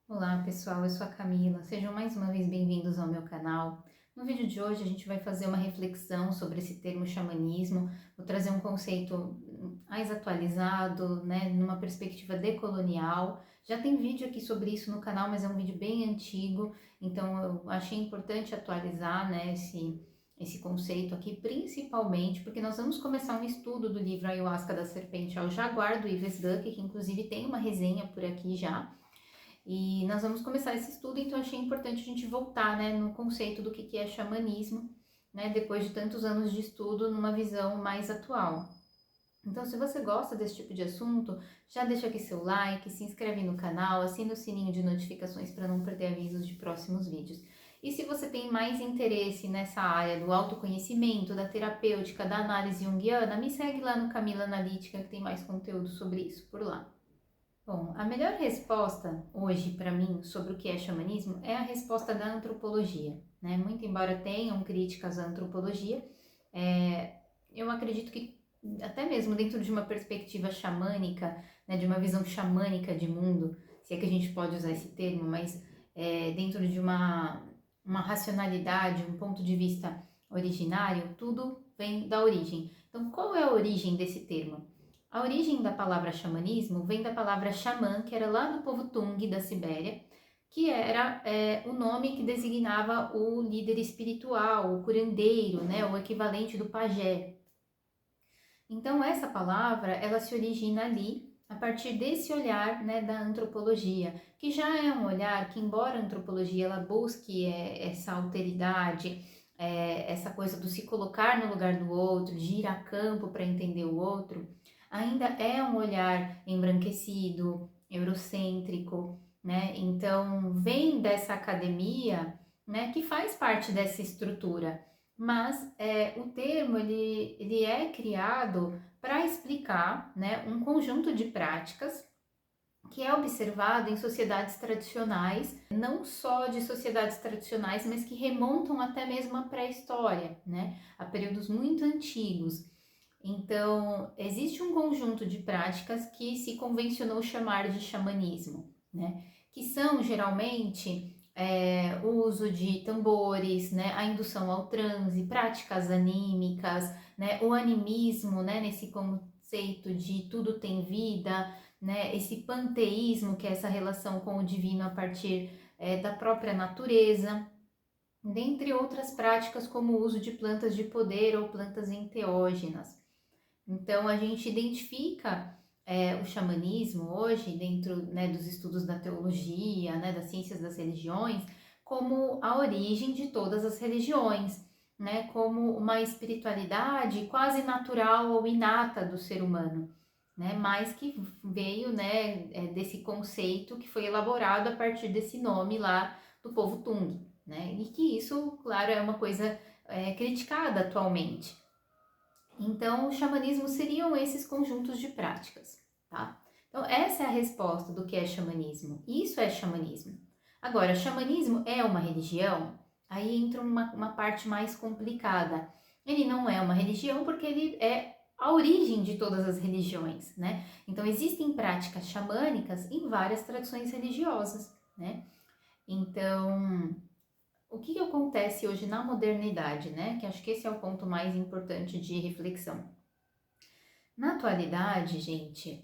Olá pessoal, eu sou a Camila, sejam mais uma vez bem-vindos ao meu canal. No vídeo de hoje a gente vai fazer uma reflexão sobre esse termo xamanismo, vou trazer um conceito mais atualizado, né, numa perspectiva decolonial. Já tem vídeo aqui sobre isso no canal, mas é um vídeo bem antigo, então eu achei importante atualizar, né, esse conceito aqui, principalmente porque nós vamos começar um estudo do livro Ayahuasca da Serpente ao Jaguar, do Yves Duck, que inclusive tem uma resenha por aqui já. E nós vamos começar esse estudo, então achei importante a gente voltar, né, no conceito do que é xamanismo, né, depois de tantos anos de estudo, numa visão mais atual. Então, se você gosta desse tipo de assunto, já deixa aqui seu like, se inscreve no canal, assina o sininho de notificações para não perder avisos de próximos vídeos. E se você tem mais interesse nessa área do autoconhecimento, da terapêutica, da análise junguiana, me segue lá no Camila Analítica, que tem mais conteúdo sobre isso por lá. Bom, a melhor resposta hoje para mim sobre o que é xamanismo é a resposta da antropologia, né? Muito embora tenham críticas à antropologia, eu acredito que até mesmo dentro de uma perspectiva xamânica, né, de uma visão xamânica de mundo, se é que a gente pode usar esse termo, mas dentro de uma racionalidade, um ponto de vista originário, tudo vem da origem. Então, qual é a origem desse termo? A origem da palavra xamanismo vem da palavra xamã, que era lá do povo Tung da Sibéria, que era o nome que designava o líder espiritual, o curandeiro, né, o equivalente do pajé. Então essa palavra ela se origina ali a partir desse olhar, né, da antropologia, que já é um olhar que, embora a antropologia ela busque essa alteridade, essa coisa do se colocar no lugar do outro, de ir a campo para entender o outro, ainda é um olhar embranquecido, eurocêntrico, né? Então vem dessa academia, né, que faz parte dessa estrutura, mas o termo ele é criado para explicar, né, um conjunto de práticas que é observado em sociedades tradicionais, não só de sociedades tradicionais, mas que remontam até mesmo à pré-história, né, a períodos muito antigos. Então, existe um conjunto de práticas que se convencionou chamar de xamanismo, né? Que são geralmente o uso de tambores, né? A indução ao transe, práticas anímicas, né? O animismo, né? Nesse conceito de tudo tem vida, né? Esse panteísmo, que é essa relação com o divino a partir da própria natureza, dentre outras práticas como o uso de plantas de poder ou plantas enteógenas. Então, a gente identifica o xamanismo hoje, dentro, né, dos estudos da teologia, né, das ciências das religiões, como a origem de todas as religiões, né, como uma espiritualidade quase natural ou inata do ser humano, né, mas que veio, né, desse conceito que foi elaborado a partir desse nome lá do povo Tung, né, e que isso, claro, é uma coisa criticada atualmente. Então, o xamanismo seriam esses conjuntos de práticas, tá? Então, essa é a resposta do que é xamanismo. Isso é xamanismo. Agora, xamanismo é uma religião? Aí entra uma parte mais complicada. Ele não é uma religião porque ele é a origem de todas as religiões, né? Então, existem práticas xamânicas em várias tradições religiosas, né? Então, o que acontece hoje na modernidade, né? Que acho que esse é o ponto mais importante de reflexão. Na atualidade, gente,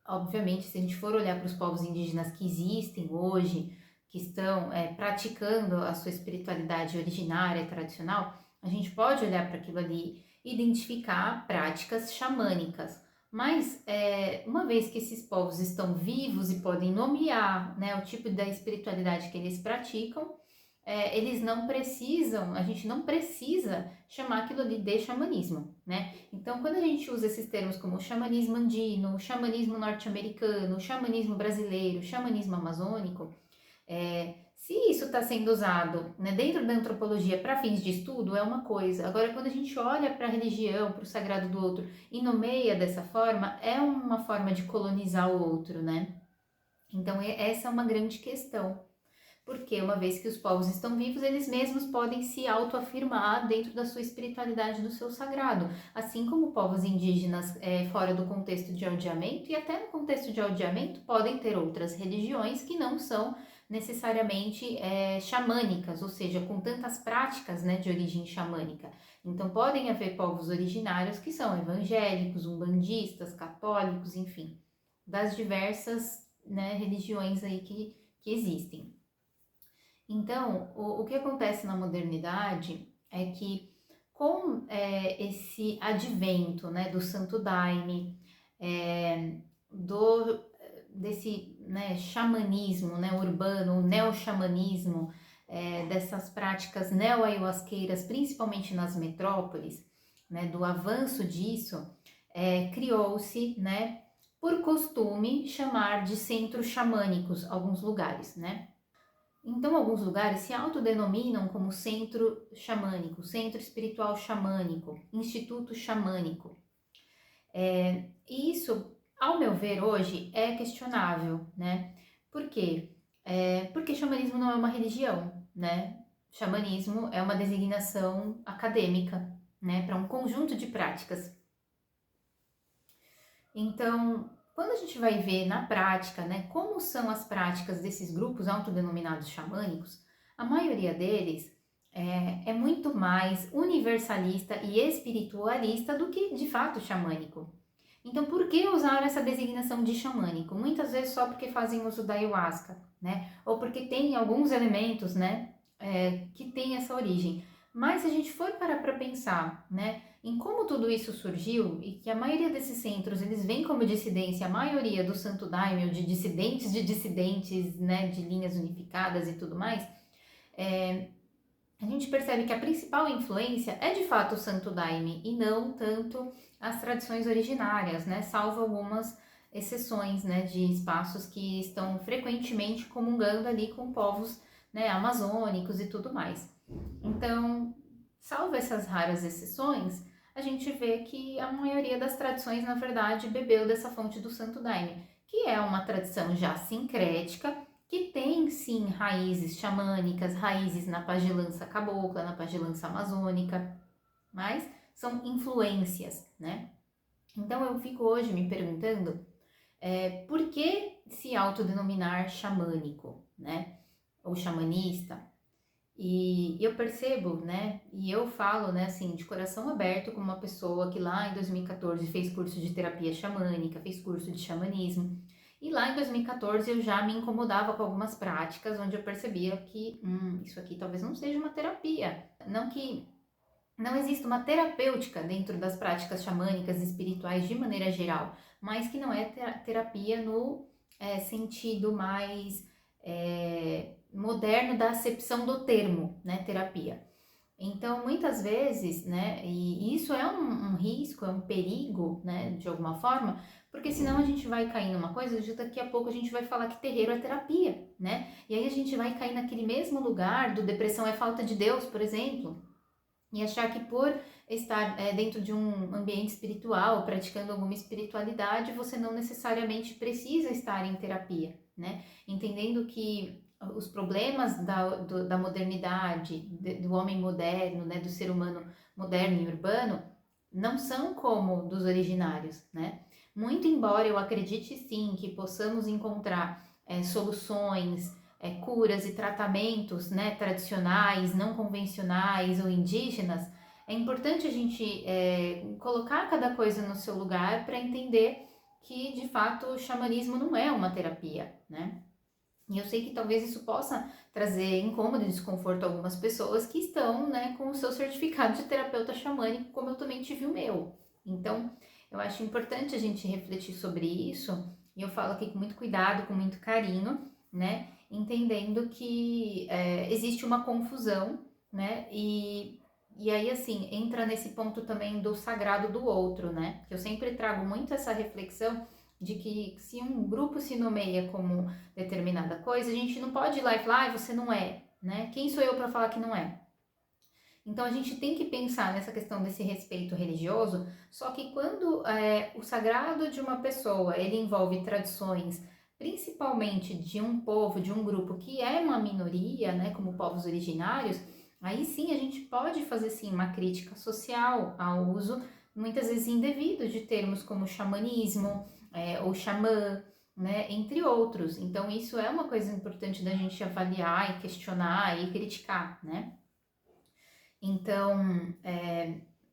obviamente, se a gente for olhar para os povos indígenas que existem hoje, que estão praticando a sua espiritualidade originária e tradicional, a gente pode olhar para aquilo ali e identificar práticas xamânicas. Mas, uma vez que esses povos estão vivos e podem nomear, né, o tipo da espiritualidade que eles praticam, eles não precisam, a gente não precisa chamar aquilo ali de xamanismo, né? Então, quando a gente usa esses termos como xamanismo andino, xamanismo norte-americano, xamanismo brasileiro, xamanismo amazônico, se isso está sendo usado, né, dentro da antropologia para fins de estudo, é uma coisa. Agora, quando a gente olha para a religião, para o sagrado do outro e nomeia dessa forma, é uma forma de colonizar o outro, né? Então, essa é uma grande questão. porque uma vez que os povos estão vivos, eles mesmos podem se autoafirmar dentro da sua espiritualidade, do seu sagrado, assim como povos indígenas fora do contexto de aldeamento e até no contexto de aldeamento podem ter outras religiões que não são necessariamente xamânicas, ou seja, com tantas práticas, né, de origem xamânica. Então podem haver povos originários que são evangélicos, umbandistas, católicos, enfim, das diversas, né, religiões aí que existem. Então, o que acontece na modernidade é que com esse advento, né, do Santo Daime, desse, né, xamanismo, né, urbano, o neo-xamanismo, dessas práticas neo-ayahuasqueiras, principalmente nas metrópoles, né, do avanço disso, criou-se, né, por costume, chamar de centros xamânicos alguns lugares, né? Então, alguns lugares se autodenominam como centro xamânico, centro espiritual xamânico, instituto xamânico. E isso, ao meu ver, hoje é questionável, né? Por quê? Porque xamanismo não é uma religião, né? Xamanismo é uma designação acadêmica, né? Para um conjunto de práticas. Então, quando a gente vai ver na prática, né, como são as práticas desses grupos autodenominados xamânicos, a maioria deles é muito mais universalista e espiritualista do que de fato xamânico. Então, por que usar essa designação de xamânico? Muitas vezes só porque fazem uso da ayahuasca, né? Ou porque tem alguns elementos, né, que tem essa origem. Mas se a gente for parar para pensar, né, em como tudo isso surgiu e que a maioria desses centros eles vêm como dissidência, a maioria do Santo Daime, de dissidentes, né, de linhas unificadas e tudo mais, a gente percebe que a principal influência é de fato o Santo Daime e não tanto as tradições originárias, né, salvo algumas exceções, né, de espaços que estão frequentemente comungando ali com povos, né, amazônicos e tudo mais. Então, salvo essas raras exceções, a gente vê que a maioria das tradições, na verdade, bebeu dessa fonte do Santo Daime, que é uma tradição já sincrética, que tem sim raízes xamânicas, raízes na pagelança cabocla, na pagelança amazônica, mas são influências, né? Então eu fico hoje me perguntando por que se autodenominar xamânico, né? Ou xamanista? E eu percebo, né, e eu falo, né, assim, de coração aberto como uma pessoa que lá em 2014 fez curso de terapia xamânica, fez curso de xamanismo, e lá em 2014 eu já me incomodava com algumas práticas onde eu percebia que, isso aqui talvez não seja uma terapia. Não que não exista uma terapêutica dentro das práticas xamânicas e espirituais de maneira geral, mas que não é terapia no sentido mais moderno da acepção do termo, né, terapia. Então, muitas vezes, né, e isso é um risco, é um perigo, né, de alguma forma, porque senão a gente vai cair numa coisa, daqui a pouco a gente vai falar que terreiro é terapia, né, e aí a gente vai cair naquele mesmo lugar do depressão é falta de Deus, por exemplo, e achar que por estar dentro de um ambiente espiritual, praticando alguma espiritualidade, você não necessariamente precisa estar em terapia, né? Entendendo que os problemas da modernidade, do homem moderno, né, do ser humano moderno e urbano, não são como dos originários, né? Muito embora eu acredite sim que possamos encontrar soluções, curas e tratamentos, né, tradicionais, não convencionais ou indígenas, é importante a gente colocar cada coisa no seu lugar para entender que, de fato, o xamanismo não é uma terapia, né? E eu sei que talvez isso possa trazer incômodo e desconforto a algumas pessoas que estão, né, com o seu certificado de terapeuta xamânico, como eu também tive o meu. Então, eu acho importante a gente refletir sobre isso, e eu falo aqui com muito cuidado, com muito carinho, né, entendendo que existe uma confusão, né, e aí, assim, entra nesse ponto também do sagrado do outro, né, que eu sempre trago muito essa reflexão de que se um grupo se nomeia como determinada coisa, a gente não pode ir lá e falar, você não é, né? Quem sou eu para falar que não é? Então a gente tem que pensar nessa questão desse respeito religioso, só que quando o sagrado de uma pessoa, ele envolve tradições principalmente de um povo, de um grupo que é uma minoria, né, como povos originários, aí sim a gente pode fazer sim uma crítica social ao uso, muitas vezes indevido, de termos como xamanismo, ou xamã, né, entre outros. Então isso é uma coisa importante da gente avaliar e questionar e criticar, né? Então,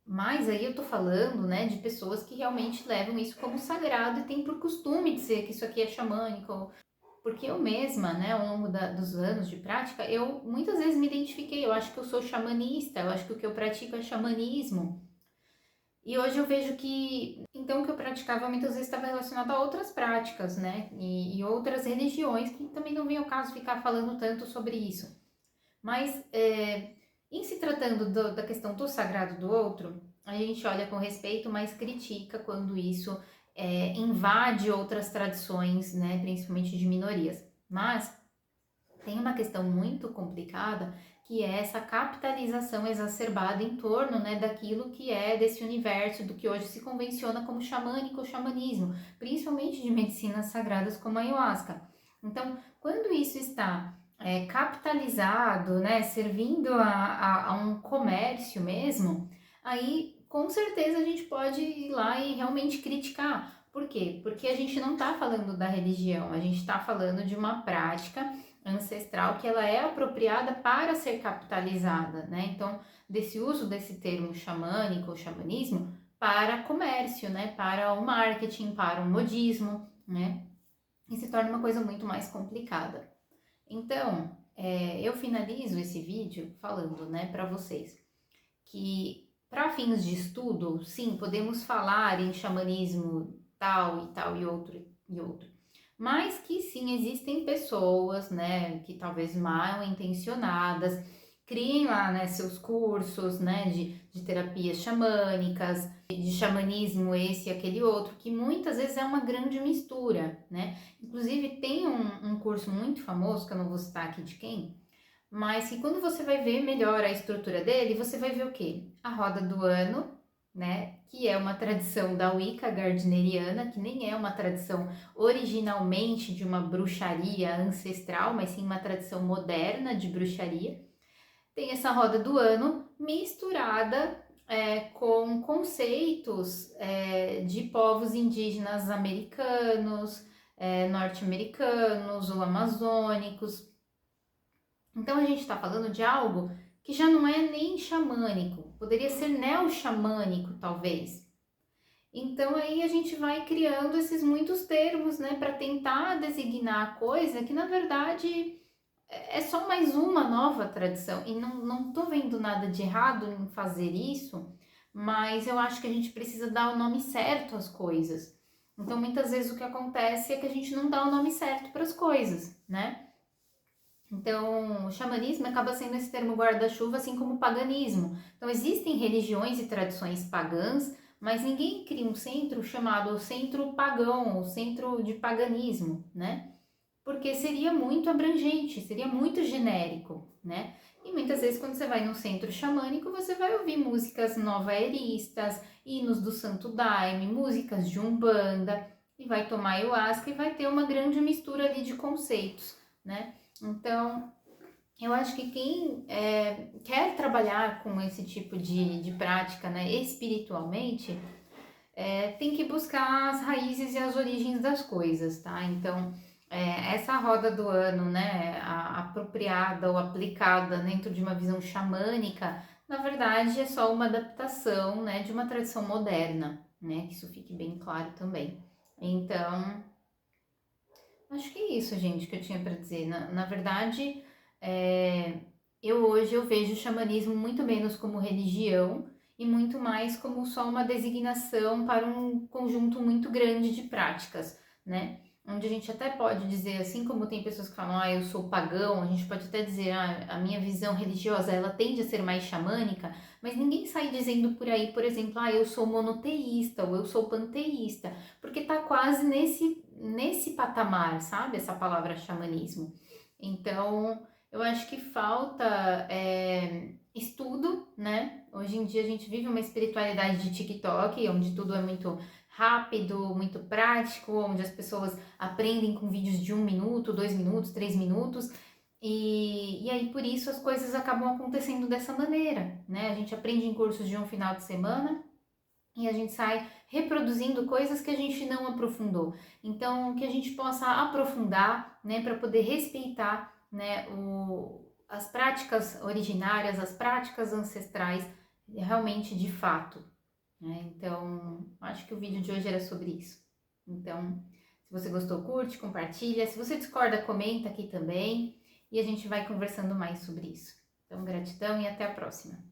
mas aí eu tô falando, né, de pessoas que realmente levam isso como sagrado e têm por costume dizer que isso aqui é xamânico, porque eu mesma, né, ao longo dos anos de prática, eu muitas vezes me identifiquei, eu acho que eu sou xamanista, eu acho que o que eu pratico é xamanismo. E hoje eu vejo que, então, o que eu praticava muitas vezes estava relacionado a outras práticas, né, e outras religiões, que também não vem ao caso ficar falando tanto sobre isso. Mas, em se tratando da questão do sagrado do outro, a gente olha com respeito, mas critica quando isso invade outras tradições, né, principalmente de minorias. Mas tem uma questão muito complicada, que é essa capitalização exacerbada em torno, né, daquilo que é desse universo, do que hoje se convenciona como xamânico ou xamanismo, principalmente de medicinas sagradas como a ayahuasca. Então, quando isso está capitalizado, né, servindo a um comércio mesmo, aí com certeza a gente pode ir lá e realmente criticar. Por quê? Porque a gente não está falando da religião, a gente está falando de uma prática ancestral que ela é apropriada para ser capitalizada, né? Então, desse uso desse termo xamânico ou xamanismo para comércio, né? Para o marketing, para o modismo, né? E se torna uma coisa muito mais complicada. Então, eu finalizo esse vídeo falando, né, para vocês que para fins de estudo, sim, podemos falar em xamanismo tal e tal e outro e outro, mas que sim existem pessoas, né, que talvez mal intencionadas, criem lá, né, seus cursos, né, de terapias xamânicas, de xamanismo esse e aquele outro, que muitas vezes é uma grande mistura, né? Inclusive tem um curso muito famoso, que eu não vou citar aqui de quem, mas que quando você vai ver melhor a estrutura dele, você vai ver o quê? A roda do ano, né? Que é uma tradição da Wicca gardneriana, que nem é uma tradição originalmente de uma bruxaria ancestral, mas sim uma tradição moderna de bruxaria. Tem essa roda do ano misturada com conceitos de povos indígenas americanos, norte-americanos ou amazônicos. Então a gente está falando de algo que já não é nem xamânico, poderia ser neo-xamânico, talvez. Então aí a gente vai criando esses muitos termos, né, para tentar designar a coisa que na verdade é só mais uma nova tradição. E não tô vendo nada de errado em fazer isso, mas eu acho que a gente precisa dar o nome certo às coisas. Então muitas vezes o que acontece é que a gente não dá o nome certo para as coisas, né? Então, o xamanismo acaba sendo esse termo guarda-chuva, assim como o paganismo. Então, existem religiões e tradições pagãs, mas ninguém cria um centro chamado centro pagão, ou centro de paganismo, né? Porque seria muito abrangente, seria muito genérico, né? E muitas vezes, quando você vai num centro xamânico, você vai ouvir músicas novaeristas, hinos do Santo Daime, músicas de Umbanda, e vai tomar ayahuasca e vai ter uma grande mistura ali de conceitos, né? Então, eu acho que quem quer trabalhar com esse tipo de prática, né, espiritualmente, tem que buscar as raízes e as origens das coisas, tá? Então, essa roda do ano, né, apropriada ou aplicada dentro de uma visão xamânica, na verdade é só uma adaptação, né, de uma tradição moderna, né? Que isso fique bem claro também. Então, acho que é isso, gente, que eu tinha para dizer. Na verdade, é, hoje eu vejo o xamanismo muito menos como religião e muito mais como só uma designação para um conjunto muito grande de práticas, né? Onde a gente até pode dizer, assim como tem pessoas que falam, ah, eu sou pagão, a gente pode até dizer, ah, a minha visão religiosa, ela tende a ser mais xamânica, mas ninguém sai dizendo por aí, por exemplo, ah, eu sou monoteísta ou eu sou panteísta, porque tá quase nesse patamar, sabe? Essa palavra xamanismo. Então, eu acho que falta estudo, né? Hoje em dia a gente vive uma espiritualidade de TikTok, onde tudo é muito rápido, muito prático, onde as pessoas aprendem com vídeos de 1 minuto, 2 minutos, 3 minutos. E aí, por isso, as coisas acabam acontecendo dessa maneira, né? A gente aprende em cursos de um final de semana e a gente sai reproduzindo coisas que a gente não aprofundou. Então, que a gente possa aprofundar, né, para poder respeitar, né, as práticas originárias, as práticas ancestrais, realmente de fato, né? Então, acho que o vídeo de hoje era sobre isso. Então, se você gostou, curte, compartilha. Se você discorda, comenta aqui também e a gente vai conversando mais sobre isso. Então, gratidão e até a próxima.